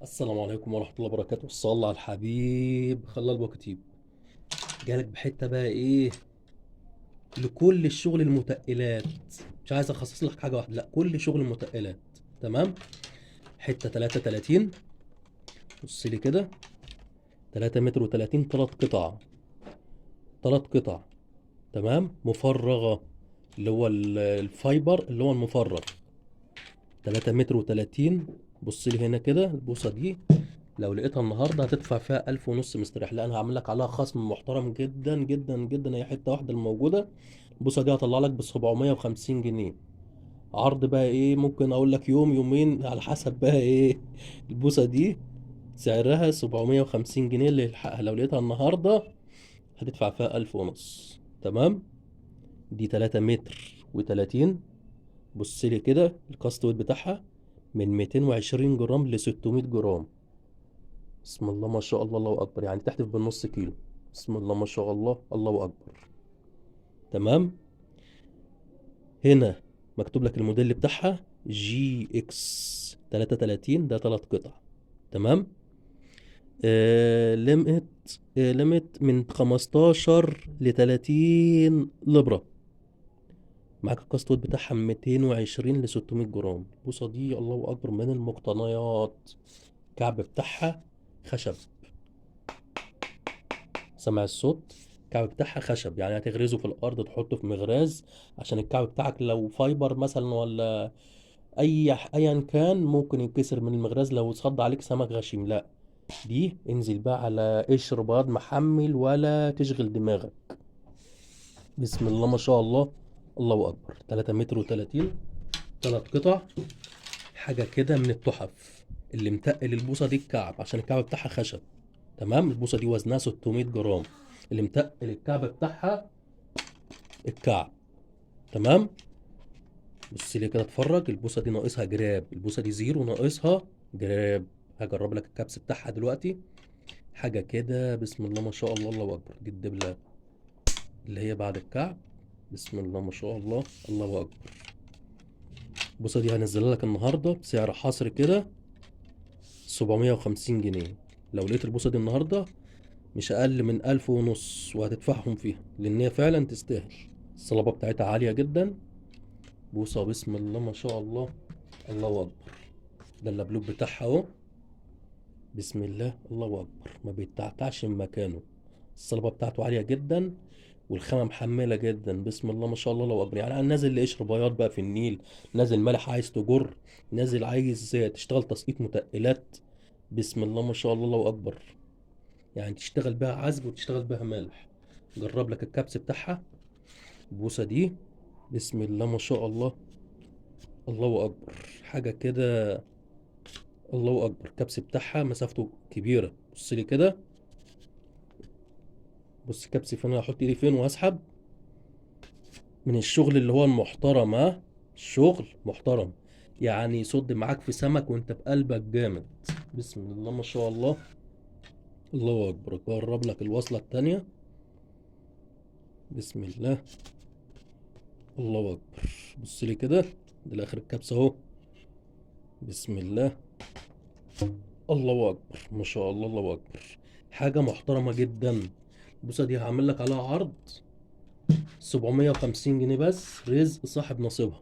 السلام عليكم ورحمة الله وبركاته. صلى على الحبيب خلى الوقتيب. جالك بحتة بقى ايه؟ لكل الشغل المتقلات. مش عايز اخصص لك حاجة واحدة، لا كل شغل المتقلات. تمام. حتة 33. بص لي كده. 3 متر و30، تلات قطع. تلات قطع. تمام، مفرغة. اللي هو الفايبر اللي هو المفرغ. 3 متر و30. بص لي هنا كده البوصة دي. لو لقيتها النهارده هتدفع فيها 1500 مستريح، لان هعمل لك عليها خصم محترم جدا جدا جدا. هي حته واحده الموجوده. البوصه دي هطلع لك ب 750 جنيه. عرض بقى ايه؟ ممكن اقول لك يوم يومين على حسب بقى ايه. البوصه دي سعرها 750 جنيه، اللي يلحقها لو لقيتها النهارده هتدفع فيها 1500. تمام. دي 3 متر و30. بص لي كده الكاست ويت بتاعها من 220 جرام ل 600 جرام. بسم الله ما شاء الله، الله اكبر، يعني تحتف بالنص كيلو. بسم الله ما شاء الله، الله اكبر. تمام. هنا مكتوب لك الموديل بتاعها جي اكس 33، ده 3 قطع. تمام. ليميت. ليميت من 15 ل 30 لبرة. معاك الكاستود بتاعها من 220 ل 600 جرام. البوصة دي الله اكبر من المقتنيات. الكعب بتاعها خشب. سمع الصوت؟ الكعب بتاعها خشب، يعني هتغرزه في الارض، تحطه في مغراز. عشان الكعب بتاعك لو فايبر مثلا ولا ايا كان ممكن ينكسر من المغراز لو اتصد عليك سمك غشيم. لا، دي انزل بقى على قشر بياض محمل ولا تشغل دماغك. بسم الله ما شاء الله، الله اكبر. 3 متر و30، 3 قطع. حاجه كده من التحف. اللي متقل البوصه دي الكعب، عشان الكعب بتاعها خشب. تمام. البوصه دي وزنها 600 جرام. اللي متقل الكعب بتاعها الكعب. تمام. بص لي كده اتفرج. البوصه دي ناقصها جراب، البوصه دي زيرو ناقصها جراب. هجرب لك الكبس بتاعها دلوقتي. حاجه كده بسم الله ما شاء الله، الله اكبر. دي الدبله اللي هي بعد الكعب. بسم الله ما شاء الله، الله اكبر. البوصه دي هنزلها لك النهارده بسعر حصر كده 750 جنيه. لو لقيت البوصه دي النهارده مش اقل من 1500 وهتدفعهم فيها، لان هي فعلا تستاهل. الصلابه بتاعتها عاليه جدا. بوصه بسم الله ما شاء الله، الله اكبر. ده اللبلوب بتاعها اهو. بسم الله، الله اكبر. ما بيتعتعش من مكانه. الصلابه بتاعته عاليه جدا. والخامه محمله جدا. بسم الله ما شاء الله، الله اكبر. يعني انا نازل لقشر بياض بقى في النيل، نازل ملح عايز تجر، نازل عايز تشتغل تسقيط متقلات. بسم الله ما شاء الله، الله اكبر. يعني تشتغل بها عزب وتشتغل بها ملح. جرب لك الكبس بتاعها. البوسه دي بسم الله ما شاء الله، الله اكبر. حاجه كده، الله اكبر. الكبس بتاعها مسافته كبيره. بص لي كده. بص كبسي فين، انا هحط ايدي فين وهسحب. من الشغل اللي هو المحترم، ها. شغل محترم. يعني يصد معاك في سمك وانت بقلبك جامد. بسم الله ما شاء الله، الله اكبر. جرب لك الوصلة التانية. بسم الله، الله اكبر. بص لي كده. ده لاخر الكبسة اهو. بسم الله، الله اكبر، ما شاء الله، الله اكبر. حاجة محترمة جدا. البوصة دي هعمل لك عليها عرض 750 جنيه بس، رزق صاحب نصيبها.